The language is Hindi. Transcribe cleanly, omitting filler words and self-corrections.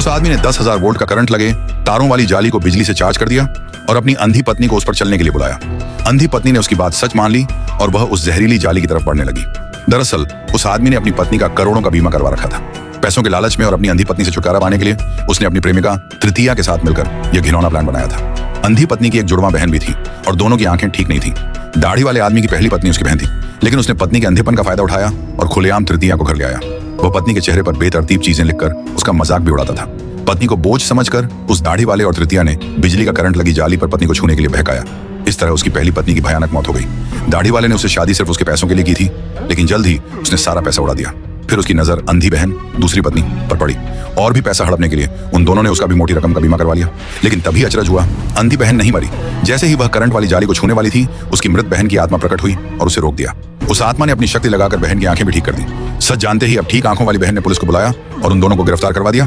उस आदमी ने 10,000 वोल्ट का करंट लगे तारों वाली जाली को बिजली से चार्ज कर दिया और अपनी अंधी पत्नी को उस पर चलने के लिए बुलाया। अंधी पत्नी ने उसकी बात सच मान ली और वह उस जहरीली जाली की तरफ बढ़ने लगी। दरअसल उस आदमी ने अपनी पत्नी का करोड़ों का बीमा करवा रखा था। पैसों के लालच में और अपनी अंधी पत्नी से छुटकारा पाने के लिए उसने अपनी प्रेमिका तृतीया के साथ मिलकर यह घिनौना प्लान बनाया था। अंधी पत्नी की एक जुड़वा बहन भी थी और दोनों की आंखें ठीक नहीं थी। दाढ़ी वाले आदमी की पहली पत्नी उसकी बहन थी, लेकिन उसने पत्नी के अंधेपन का फायदा उठाया और खुलेआम तृतीया को घर ले आया। वह पत्नी के चेहरे पर बेतरतीब चीजें लिखकर उसका मजाक भी उड़ाता था। पत्नी को बोझ समझकर उस दाढ़ी वाले और तृतीया ने बिजली का करंट लगी जाली पर पत्नी को छूने के लिए बहकाया। इस तरह उसकी पहली पत्नी की भयानक मौत हो गई। दाढ़ी वाले ने उससे शादी सिर्फ उसके पैसों के लिए की थी, लेकिन जल्द ही उसने सारा पैसा उड़ा दिया। फिर उसकी नजर अंधी बहन दूसरी पत्नी पर पड़ी और भी पैसा हड़पने के लिए उन दोनों ने उसका भी मोटी रकम का बीमा करवा लिया। लेकिन तभी अचरज हुआ, अंधी बहन नहीं मरी। जैसे ही वह करंट वाली जाली को छूने वाली थी, उसकी मृत बहन की आत्मा प्रकट हुई और उसे रोक दिया। उस आत्मा ने अपनी शक्ति लगाकर बहन की आंखें भी ठीक कर दी। सच जानते ही अब ठीक आंखों वाली बहन ने पुलिस को बुलाया और उन दोनों को गिरफ्तार करवा दिया।